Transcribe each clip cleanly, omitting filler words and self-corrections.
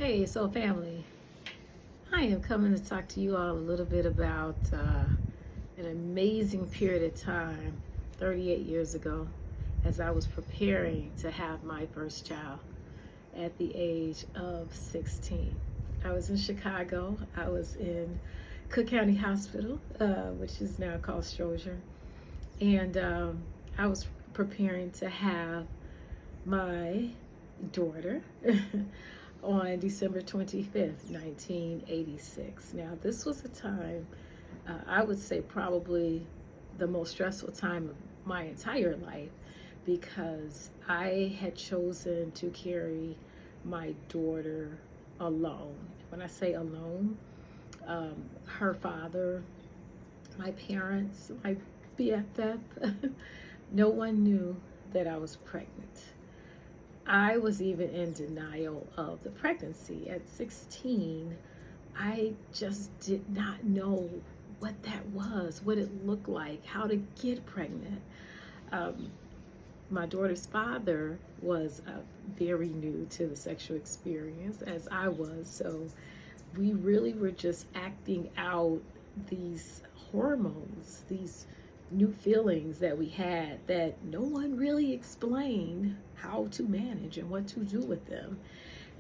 Hey, so family, I am coming to talk to you all a little bit about an amazing period of time 38 years ago as I was preparing to have my first child at the age of 16. I was in Chicago. I was in Cook County Hospital, which is now called Stroger, and I was preparing to have my daughter on December 25th, 1986. Now, this was a time, I would say, probably the most stressful time of my entire life because I had chosen to carry my daughter alone. When I say alone, her father, my parents, my BFF, no one knew that I was pregnant. I was even in denial of the pregnancy. At 16, I just did not know what that was, what it looked like, how to get pregnant. Um, my daughter's father was very new to the sexual experience, as I was, so we really were just acting out these hormones, these new feelings that we had that no one really explained how to manage and what to do with them.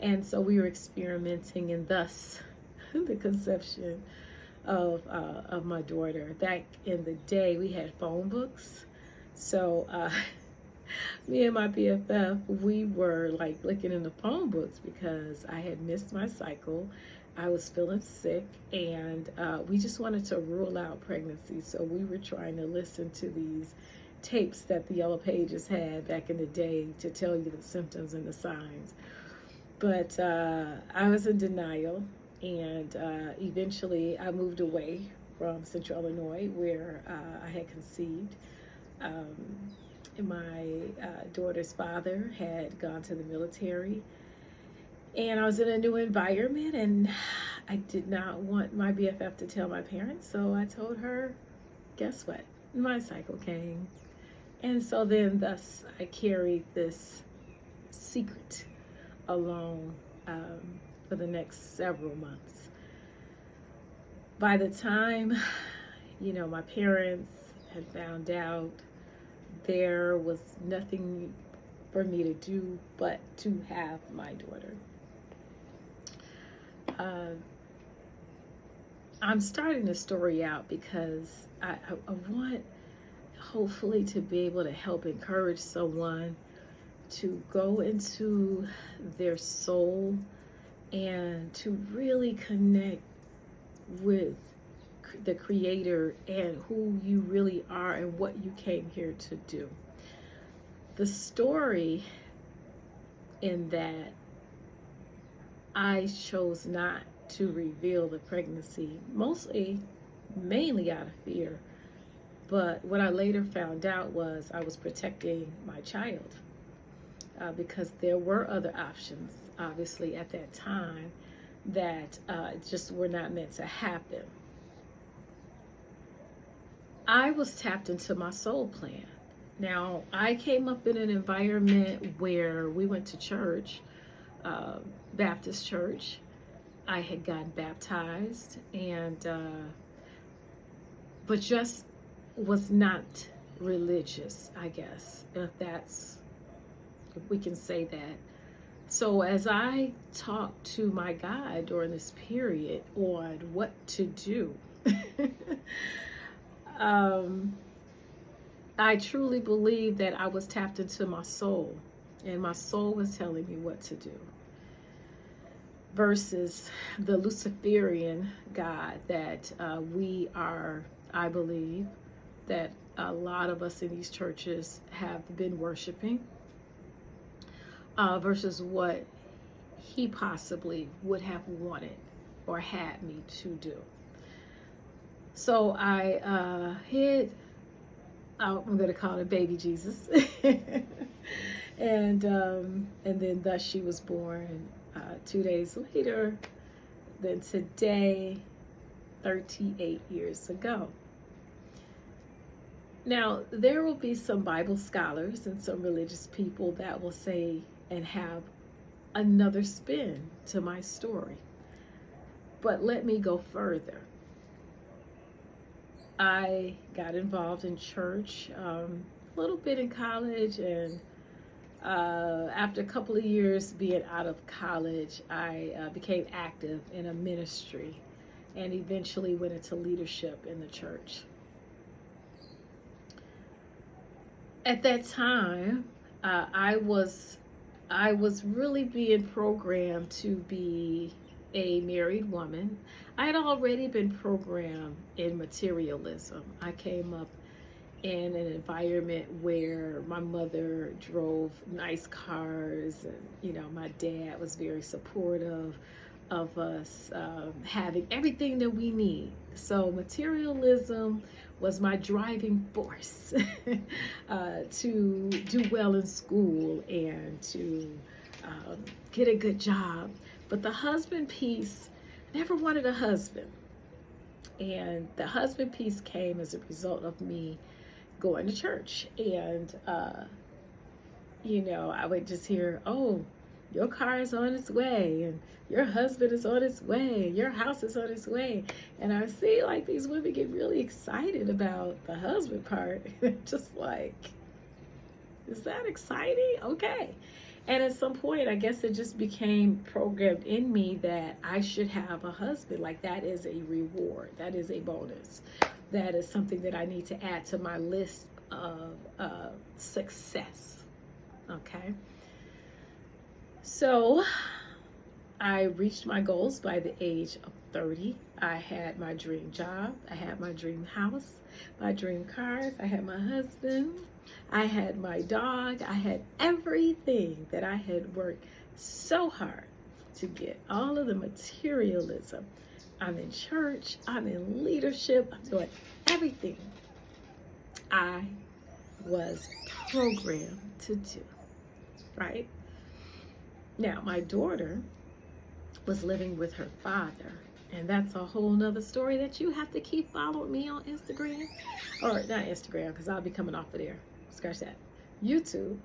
And so we were experimenting, and thus the conception of my daughter. Back in the day, we had phone books. So me and my BFF, we were like looking in the phone books because I had missed my cycle. I was feeling sick, and we just wanted to rule out pregnancy. So we were trying to listen to these tapes that the Yellow Pages had back in the day to tell you the symptoms and the signs. But I was in denial, and eventually I moved away from Central Illinois where I had conceived. Um, my daughter's father had gone to the military, and I was in a new environment, and I did not want my BFF to tell my parents, so I told her, guess what? My cycle came. And so then, thus, I carried this secret along for the next several months. By the time, my parents had found out, there was nothing for me to do but to have my daughter. I'm starting the story out because I want hopefully to be able to help encourage someone to go into their soul and to really connect with the Creator and who you really are and what you came here to do. The story in that I chose not to reveal the pregnancy, mainly out of fear. But what I later found out was I was protecting my child because there were other options, obviously, at that time that just were not meant to happen. I was tapped into my soul plan. Now, I came up in an environment where we went to church, Baptist church. I had gotten baptized, and but just was not religious, I guess, if we can say that. So as I talked to my God during this period on what to do, I truly believe that I was tapped into my soul, and my soul was telling me what to do versus the Luciferian God that we are, I believe, that a lot of us in these churches have been worshiping, versus what he possibly would have wanted or had me to do. So I hid, I'm going to call it baby Jesus, and then thus she was born 2 days later than today, 38 years ago. Now, there will be some Bible scholars and some religious people that will say and have another spin to my story. But let me go further. I got involved in church a little bit in college, and after a couple of years being out of college, I became active in a ministry and eventually went into leadership in the church. At that time, I was really being programmed to be a married woman. I had already been programmed in materialism. I came up in an environment where my mother drove nice cars, and my dad was very supportive of us having everything that we need. So materialism was my driving force to do well in school and to get a good job. But the husband piece, I never wanted a husband. And the husband piece came as a result of me going to church. And, I would just hear, oh, your car is on its way, and your husband is on its way, and your house is on its way. And I see like these women get really excited about the husband part. Just like, is that exciting? Okay. And at some point, I guess it just became programmed in me that I should have a husband. Like, that is a reward. That is a bonus. That is something that I need to add to my list of success. Okay. So I reached my goals by the age of 30. I had my dream job. I had my dream house, my dream cars. I had my husband. I had my dog. I had everything that I had worked so hard to get. All of the materialism. I'm in church. I'm in leadership. I'm doing everything I was programmed to do. Right? Now, my daughter was living with her father, and that's a whole nother story that you have to keep following me on Instagram, or not Instagram, because I'll be coming off of there. Scratch that. YouTube,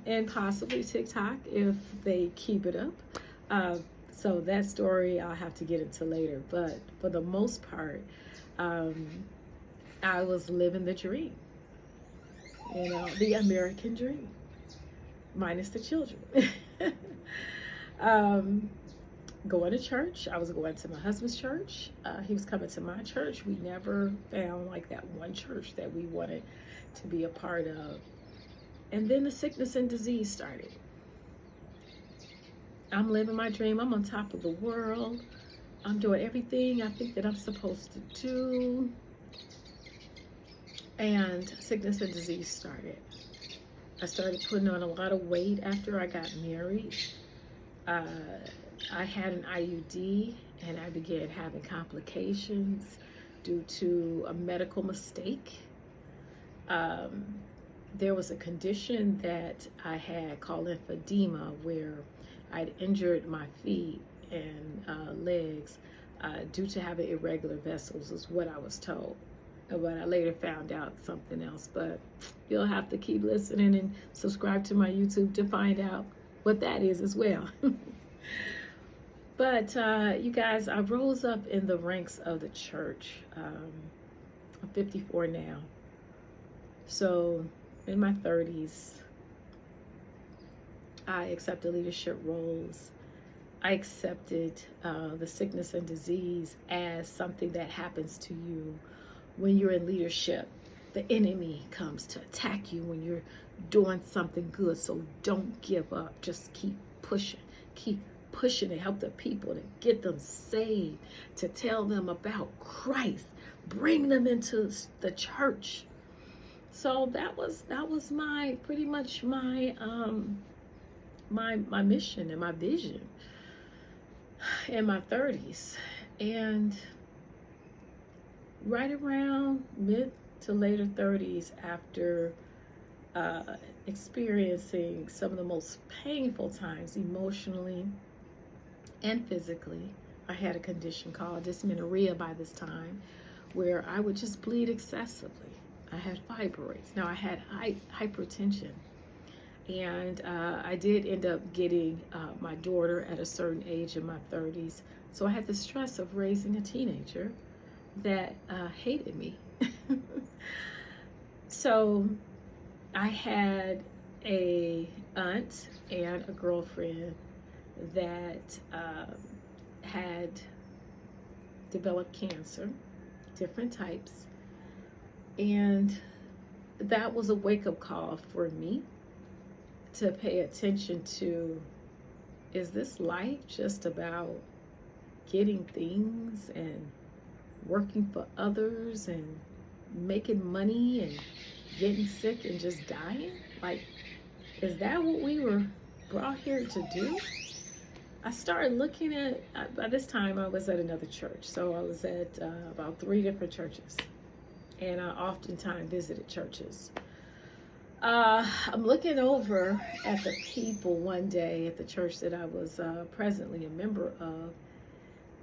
and possibly TikTok if they keep it up. So that story I'll have to get into later, but for the most part, I was living the dream, the American dream. Minus the children. Going to church. I was going to my husband's church. He was coming to my church. We never found like that one church that we wanted to be a part of. And then the sickness and disease started. I'm living my dream. I'm on top of the world. I'm doing everything I think that I'm supposed to do. And sickness and disease started. I started putting on a lot of weight after I got married. I had an IUD, and I began having complications due to a medical mistake. There was a condition that I had called lymphedema, where I'd injured my feet and legs due to having irregular vessels, is what I was told. But I later found out something else. But you'll have to keep listening and subscribe to my YouTube to find out what that is as well. But you guys, I rose up in the ranks of the church. I'm 54 now. So in my 30s, I accepted leadership roles. I accepted the sickness and disease as something that happens to you when you're in leadership. The enemy comes to attack you when you're doing something good. So don't give up. Just keep pushing. Keep pushing to help the people, to get them saved, to tell them about Christ. Bring them into the church. So that was my pretty much my my mission and my vision in my 30s. And right around mid to later 30s, after experiencing some of the most painful times emotionally and physically, I had a condition called dysmenorrhea by this time, where I would just bleed excessively. I had fibroids. Now I had hypertension, And I did end up getting my daughter at a certain age in my 30s. So I had the stress of raising a teenager that hated me. So I had a aunt and a girlfriend that had developed cancer, different types. And that was a wake-up call for me to pay attention to, is this life just about getting things and working for others and making money and getting sick and just dying? Like, is that what we were brought here to do? I started looking at, by this time I was at another church. So I was at about 3 different churches. And I oftentimes visited churches. I'm looking over at the people one day at the church that I was presently a member of.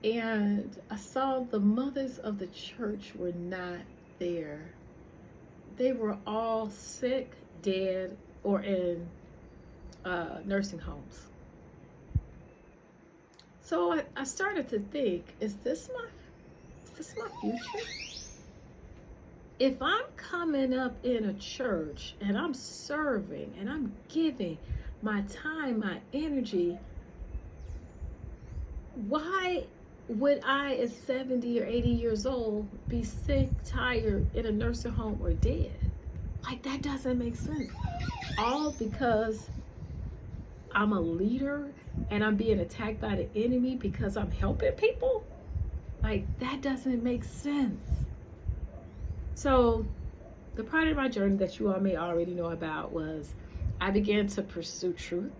And I saw the mothers of the church were not there. They were all sick, dead, or in nursing homes. So I started to think, is this my future? If I'm coming up in a church and I'm serving and I'm giving my time, my energy, why would I at 70 or 80 years old be sick, tired, in a nursing home, or dead? Like, that doesn't make sense. All because I'm a leader and I'm being attacked by the enemy because I'm helping people? Like, that doesn't make sense. So the part of my journey that you all may already know about was I began to pursue truth.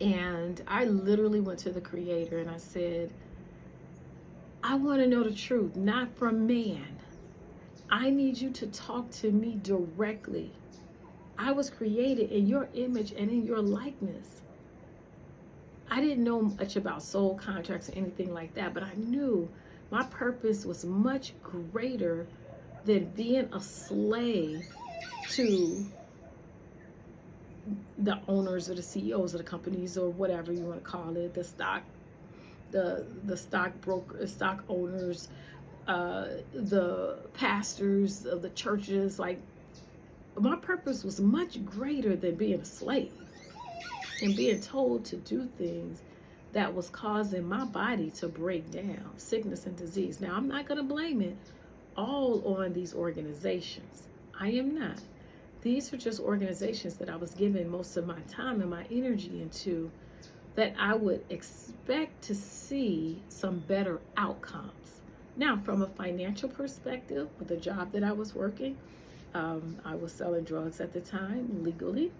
And I literally went to the Creator and I said, I want to know the truth, not from man. I need you to talk to me directly. I was created in your image and in your likeness. I didn't know much about soul contracts or anything like that, but I knew my purpose was much greater than being a slave to the owners or the CEOs of the companies, or whatever you want to call it, the stockbroker, stock owners, the pastors of the churches. Like, my purpose was much greater than being a slave and being told to do things that was causing my body to break down, sickness and disease. Now, I'm not going to blame it all on these organizations. I am not. These are just organizations that I was giving most of my time and my energy into, that I would expect to see some better outcomes. Now, from a financial perspective, with the job that I was working, I was selling drugs at the time legally.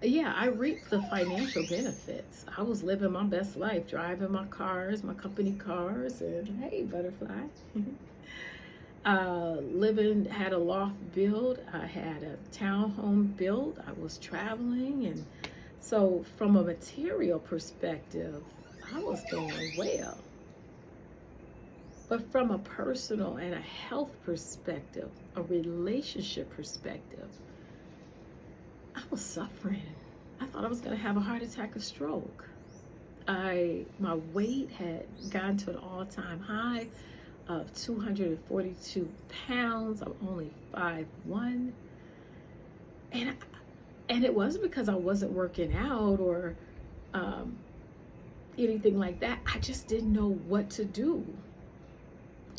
Yeah, I reaped the financial benefits. I was living my best life, driving my cars, my company cars, and hey, butterfly. Had a loft built. I had a townhome built. I was traveling. And so from a material perspective, I was doing well. But from a personal and a health perspective, a relationship perspective, I was suffering. I thought I was going to have a heart attack or stroke. My weight had gotten to an all-time high of 242 pounds. I'm only 5'1". And it wasn't because I wasn't working out or anything like that. I just didn't know what to do.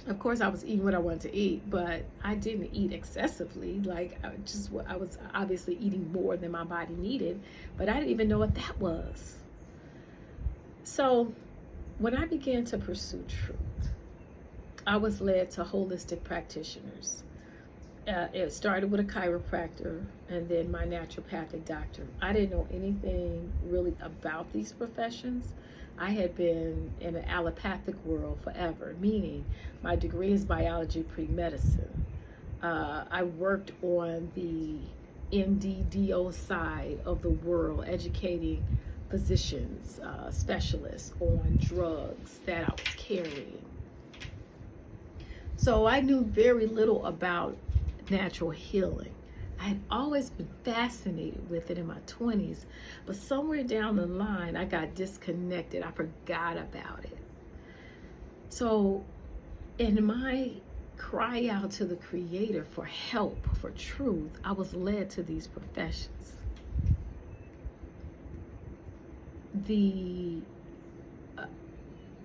Of course, I was eating what I wanted to eat, but I didn't eat excessively. Like, I was obviously eating more than my body needed, but I didn't even know what that was. So when I began to pursue truth, I was led to holistic practitioners. It started with a chiropractor and then my naturopathic doctor. I didn't know anything really about these professions. I had been in an allopathic world forever, meaning my degree is biology pre-medicine. I worked on the NDDO side of the world, educating physicians, specialists on drugs that I was carrying. So I knew very little about natural healing. I had always been fascinated with it in my 20s, but somewhere down the line, I got disconnected. I forgot about it. So, in my cry out to the Creator for help, for truth, I was led to these professions. The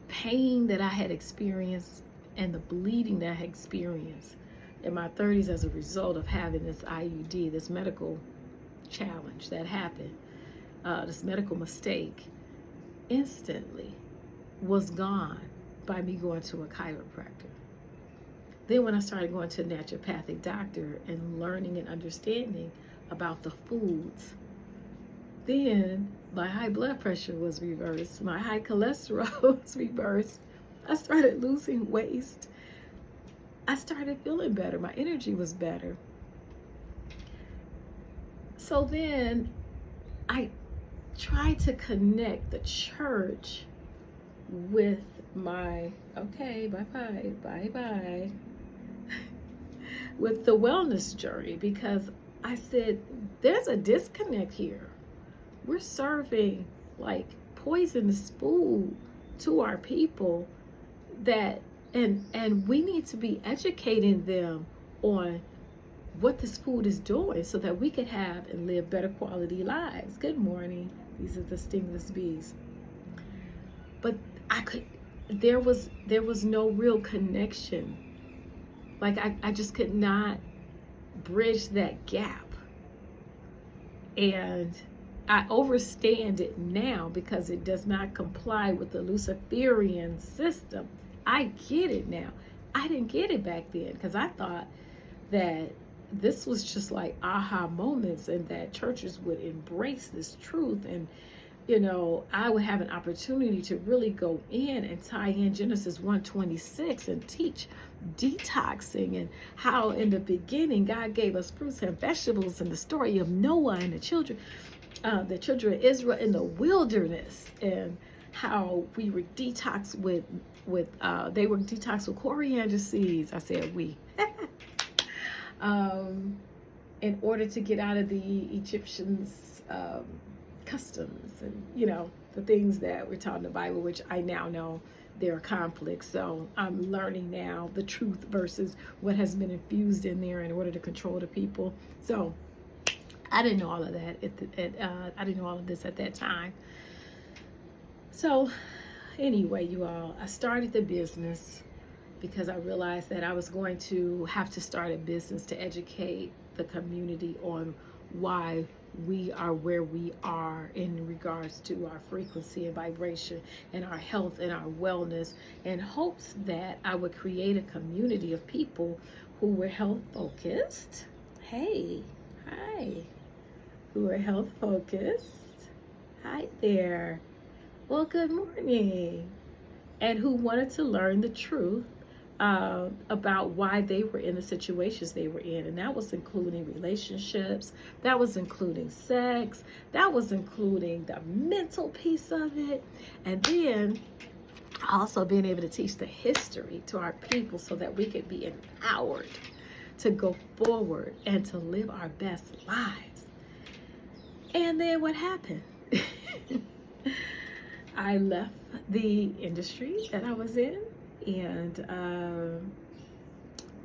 pain that I had experienced and the bleeding that I had experienced in my 30s as a result of having this IUD, this medical challenge that happened, this medical mistake, instantly was gone by me going to a chiropractor. Then when I started going to a naturopathic doctor and learning and understanding about the foods, then my high blood pressure was reversed, my high cholesterol was reversed. I started losing weight. I started feeling better. My energy was better. So then I tried to connect the church with my, bye-bye, with the wellness journey, because I said, there's a disconnect here. We're serving like poisonous food to our people that, and we need to be educating them on what this food is doing so that we could have and live better quality lives. Good morning. These are the stingless bees. But there was no real connection. Like I just could not bridge that gap. And I understand it now because it does not comply with the Luciferian system. I get it now. I didn't get it back then because I thought that this was just like aha moments and that churches would embrace this truth, and I would have an opportunity to really go in and tie in Genesis 1:26 and teach detoxing and how in the beginning God gave us fruits and vegetables, and the story of Noah and the children of Israel in the wilderness, and how we were detoxed with they were detoxed with coriander seeds. I said we. In order to get out of the Egyptians' customs and the things that we're taught in the Bible, which I now know there are conflicts. So I'm learning now the truth versus what has been infused in there in order to control the people. So I didn't know all of that. I didn't know all of this at that time. So anyway, you all, I started the business because I realized that I was going to have to start a business to educate the community on why we are where we are in regards to our frequency and vibration and our health and our wellness, in hopes that I would create a community of people who were health focused. Hey, hi. Who are health focused. Hi there. Well, good morning. And who wanted to learn the truth about why they were in the situations they were in. And that was including relationships, that was including sex, that was including the mental piece of it. And then also being able to teach the history to our people so that we could be empowered to go forward and to live our best lives. And then what happened? I left the industry that I was in, and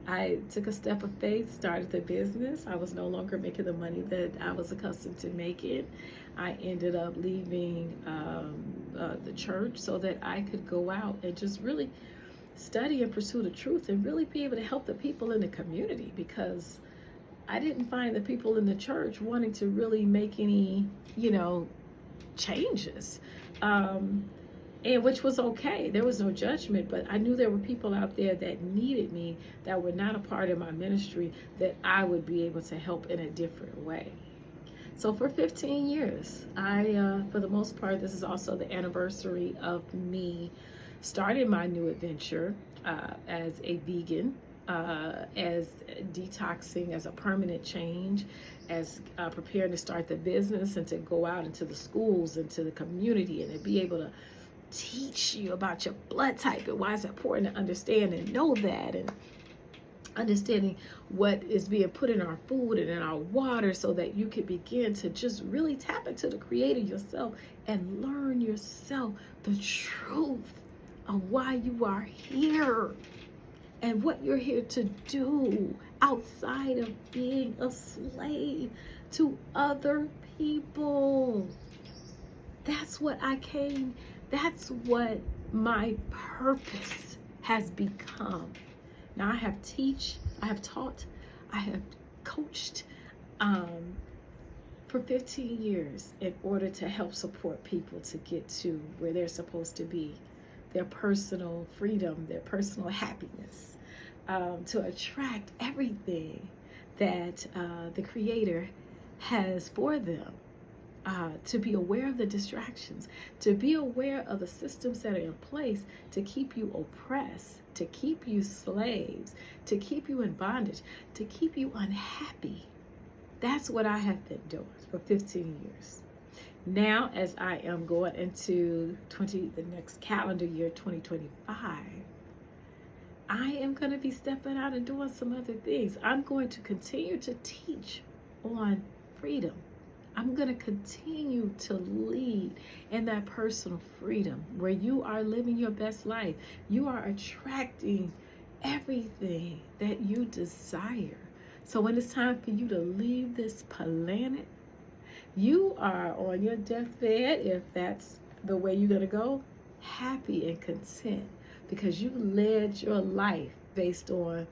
I took a step of faith, started the business. I was no longer making the money that I was accustomed to making. I ended up leaving the church so that I could go out and just really study and pursue the truth and really be able to help the people in the community, because I didn't find the people in the church wanting to really make any, changes. And which was okay. There was no judgment, but I knew there were people out there that needed me, that were not a part of my ministry, that I would be able to help in a different way. So for 15 years, I, for the most part, this is also the anniversary of me starting my new adventure as a vegan, as detoxing as a permanent change, as preparing to start the business and to go out into the schools and to the community and to be able to teach you about your blood type and why it's important to understand and know that, and understanding what is being put in our food and in our water, so that you can begin to just really tap into the creator yourself and learn yourself the truth of why you are here and what you're here to do outside of being a slave to other people. That's what I came, that's what my purpose has become. Now I have taught, I have coached for 15 years in order to help support people to get to where they're supposed to be, their personal freedom, their personal happiness, to attract everything that the Creator has for them. To be aware of the distractions, to be aware of the systems that are in place to keep you oppressed, to keep you slaves, to keep you in bondage, to keep you unhappy. That's what I have been doing for 15 years. Now, as I am going into the next calendar year, 2025, I am going to be stepping out and doing some other things. I'm going to continue to teach on freedom. I'm going to continue to lead in that personal freedom where you are living your best life. You are attracting everything that you desire. So when it's time for you to leave this planet, you are on your deathbed, if that's the way you're going to go, happy and content because you led your life based on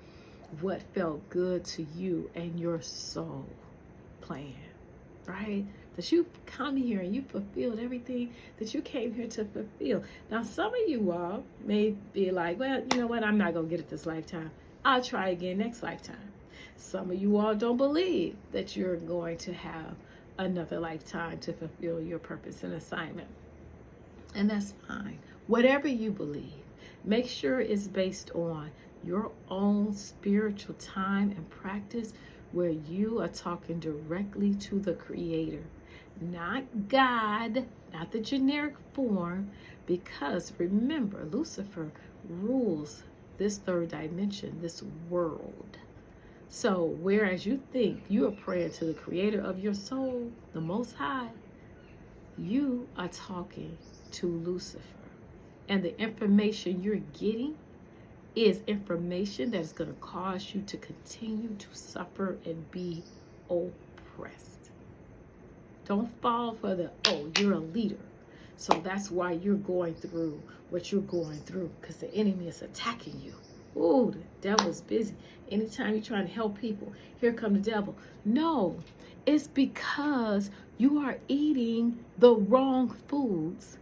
what felt good to you and your soul plan. Right? That you've come here and you fulfilled everything that you came here to fulfill. Now, some of you all may be like, well, you know what? I'm not going to get it this lifetime. I'll try again next lifetime. Some of you all don't believe that you're going to have another lifetime to fulfill your purpose and assignment. And that's fine. Whatever you believe, make sure it's based on your own spiritual time and practice, where you are talking directly to the Creator, not God, not the generic form, because remember, Lucifer rules this third dimension, this world. So whereas you think you are praying to the Creator of your soul, the Most High, you are talking to Lucifer. And the information you're getting is information that is going to cause you to continue to suffer and be oppressed. Don't fall for the, oh, you're a leader, so that's why you're going through what you're going through, because the enemy is attacking you. Ooh, the devil's busy. Anytime you're trying to help people, here come the devil. No, it's because you are eating the wrong foods.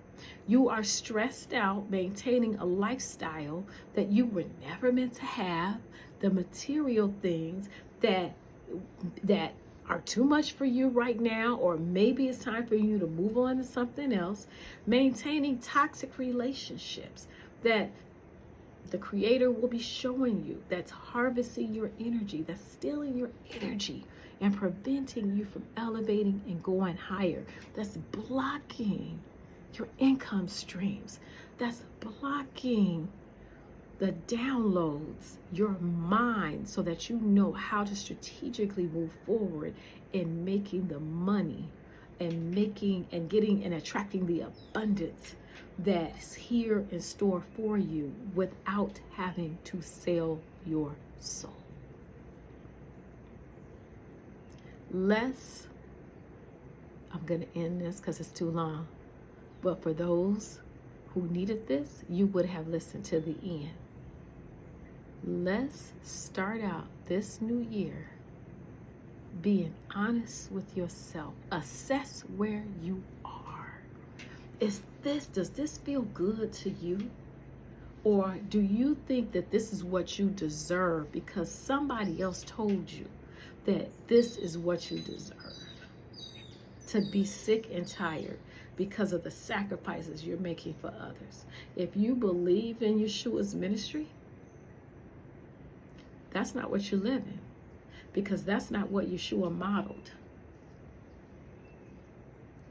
You are stressed out, maintaining a lifestyle that you were never meant to have, the material things that are too much for you right now, or maybe it's time for you to move on to something else, maintaining toxic relationships that the Creator will be showing you, that's harvesting your energy, that's stealing your energy and preventing you from elevating and going higher, that's blocking your income streams, that's blocking the downloads, your mind, so that you know how to strategically move forward in making the money and making and getting and attracting the abundance that's here in store for you without having to sell your soul. I'm going to end this because it's too long. But for those who needed this, you would have listened to the end. Let's start out this new year being honest with yourself. Assess where you are. Does this feel good to you? Or do you think that this is what you deserve because somebody else told you that this is what you deserve? To be sick and tired because of the sacrifices you're making for others. If you believe in Yeshua's ministry, that's not what you're living, because that's not what Yeshua modeled.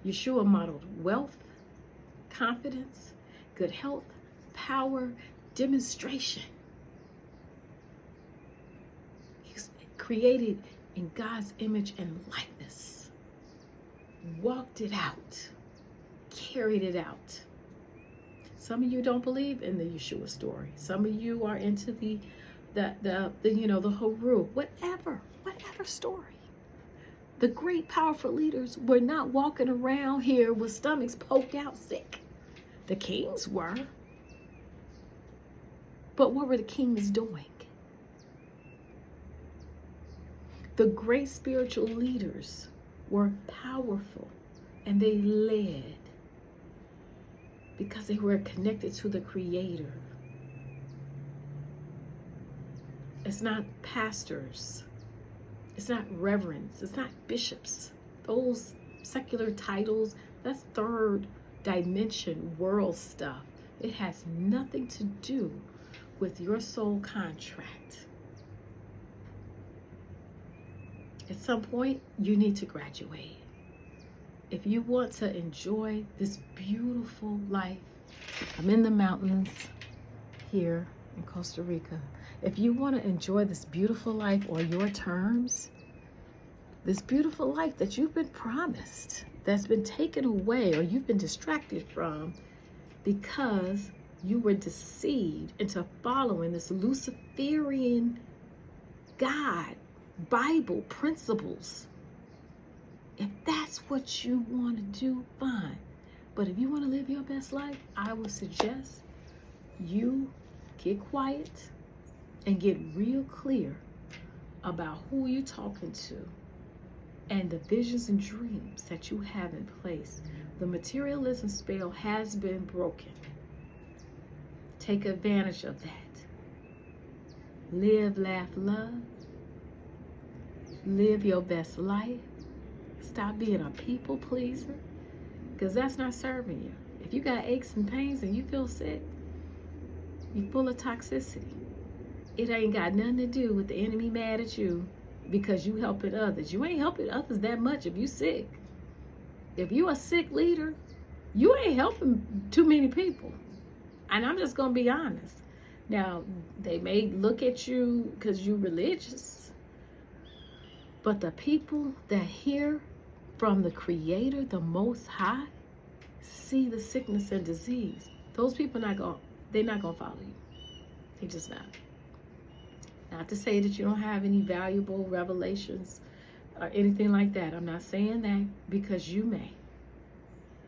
Yeshua modeled wealth, confidence, good health, power, demonstration. created in God's image and likeness, walked it out, carried it out. Some of you don't believe in the Yeshua story. Some of you are into the Haru, whatever story. The great powerful leaders were not walking around here with stomachs poked out sick. The kings were. But what were the kings doing? The great spiritual leaders were powerful and they led because they were connected to the Creator. It's not pastors. It's not reverends. It's not bishops. Those secular titles, that's third dimension world stuff. It has nothing to do with your soul contract. At some point, you need to graduate. If you want to enjoy this beautiful life, I'm in the mountains here in Costa Rica. If you want to enjoy this beautiful life on your terms, this beautiful life that you've been promised, that's been taken away or you've been distracted from because you were deceived into following this Luciferian God, Bible principles. If that's what you want to do, fine. But if you want to live your best life, I would suggest you get quiet and get real clear about who you're talking to and the visions and dreams that you have in place. The materialism spell has been broken. Take advantage of that. Live, laugh, love. Live your best life. Stop being a people pleaser, because that's not serving you. If you got aches and pains and you feel sick, you're full of toxicity. It ain't got nothing to do with the enemy mad at you because you helping others. You ain't helping others that much if you sick. If you a sick leader, you ain't helping too many people. And I'm just going to be honest. Now, they may look at you because you're religious, but the people that hear from the Creator, the Most High, see the sickness and disease. Those people they're not gonna follow you. They just not. Not to say that you don't have any valuable revelations or anything like that. I'm not saying that, because you may.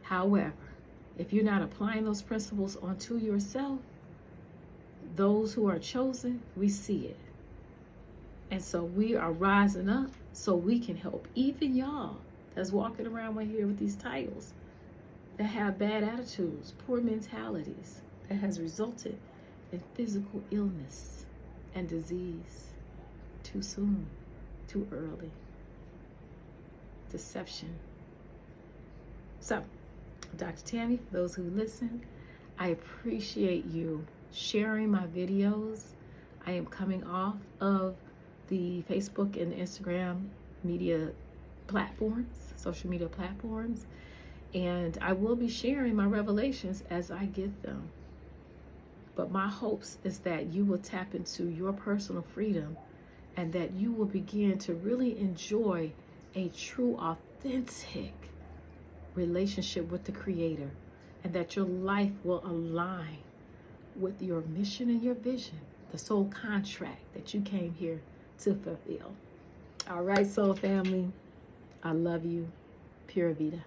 However, if you're not applying those principles onto yourself, those who are chosen, we see it. And so we are rising up so we can help even y'all that's walking around right here with these titles that have bad attitudes, poor mentalities, that has resulted in physical illness and disease too soon, too early, deception. So, Dr. Tammy, for those who listen, I appreciate you sharing my videos. I am coming off of the Facebook and Instagram media platforms, social media platforms, and I will be sharing my revelations as I get them. But my hopes is that you will tap into your personal freedom and that you will begin to really enjoy a true, authentic relationship with the Creator, and that your life will align with your mission and your vision, the soul contract that you came here to fulfill. All right, soul family, I love you. Pura Vida.